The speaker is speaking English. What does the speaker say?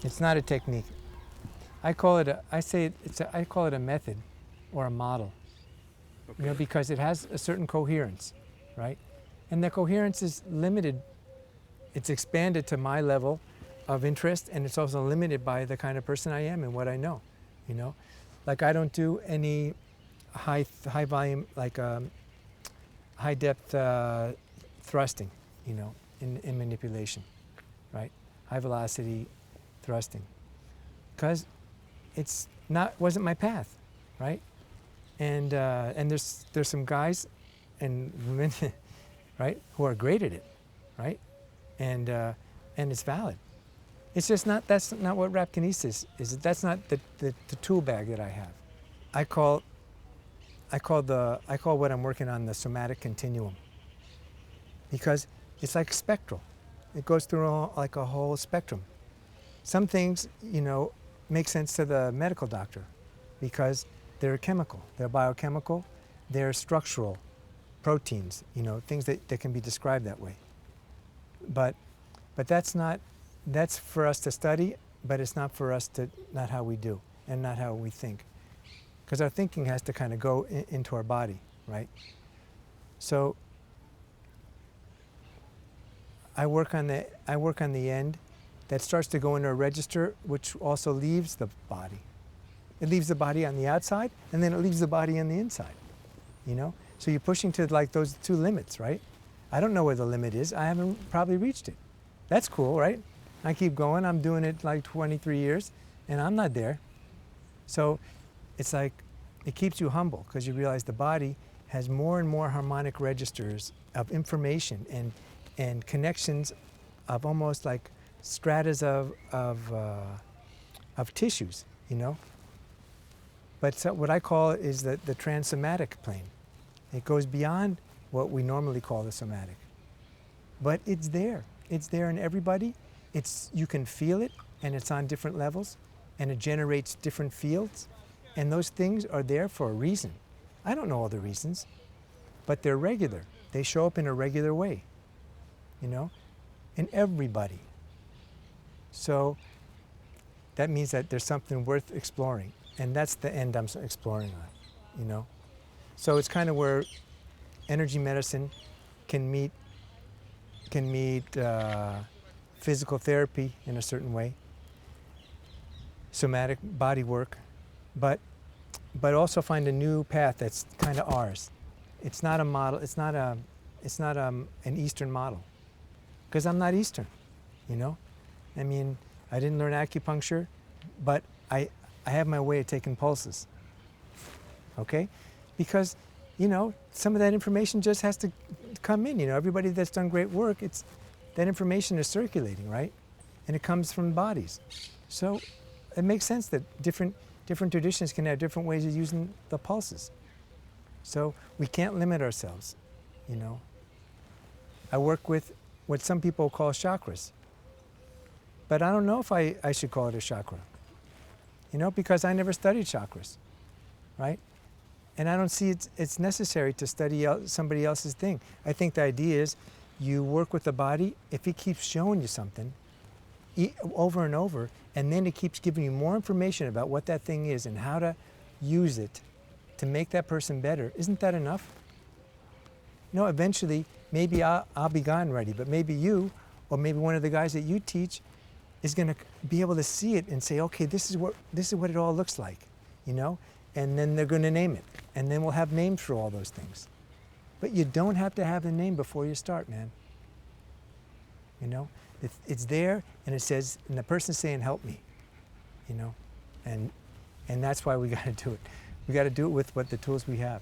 It's not a technique. I call it I call it a method or a model. Okay. You know, because it has a certain coherence, right? And the coherence is limited. It's expanded to my level of interest, and it's also limited by the kind of person I am and what I know. You know, like I don't do any high volume, like high depth thrusting. You know, in manipulation, right? High velocity thrusting, because it's not wasn't my path, right? And there's some guys and women, right, who are great at it, right? And it's valid. It's just not, that's not what Rapkinesis is. That's not the tool bag that I have. I call what I'm working on the somatic continuum, because it's like spectral. It goes through like a whole spectrum. Some things, you know, make sense to the medical doctor because they're chemical, they're biochemical, they're structural, proteins, you know, things that can be described that way. But that's for us to study, but it's not for us to, not how we do and not how we think. Because our thinking has to kind of go into our body, right? So I work on the end that starts to go into a register, which also leaves the body. It leaves the body on the outside, and then it leaves the body on the inside, you know? So you're pushing to like those two limits, right? I don't know where the limit is. I haven't probably reached it. That's cool, right? I keep going. I'm doing it like 23 years, and I'm not there. So it's like, it keeps you humble because you realize the body has more and more harmonic registers of information and connections of almost like stratas of tissues, you know? But so what I call it is the transsomatic plane. It goes beyond what we normally call the somatic. But it's there. It's there in everybody. You can feel it, and it's on different levels, and it generates different fields. And those things are there for a reason. I don't know all the reasons, but they're regular. They show up in a regular way, you know, in everybody. So that means that there's something worth exploring. And that's the end I'm exploring on, you know. So it's kind of where energy medicine can meet physical therapy in a certain way, somatic body work, but also find a new path that's kind of ours. It's not a model. It's not an Eastern model, because I'm not Eastern, you know. I mean, I didn't learn acupuncture, but I have my way of taking pulses. Okay, because you know some of that information just has to come in. You know, everybody that's done great work, that information is circulating, right? And it comes from bodies. So it makes sense that different traditions can have different ways of using the pulses. So we can't limit ourselves, you know. I work with what some people call chakras, but I don't know if I should call it a chakra, you know, because I never studied chakras, right? And I don't see it's necessary to study somebody else's thing. I think the idea is you work with the body. If it keeps showing you something over and over, and then it keeps giving you more information about what that thing is and how to use it to make that person better, isn't that enough? You know, eventually, maybe I'll be gone ready, but maybe you, or maybe one of the guys that you teach, is going to be able to see it and say, okay, this is what it all looks like, you know? And then they're going to name it. And then we'll have names for all those things. But you don't have to have a name before you start, man. You know? It's there, and it says, and the person's saying, help me, you know? And that's why we got to do it. We got to do it with the tools we have.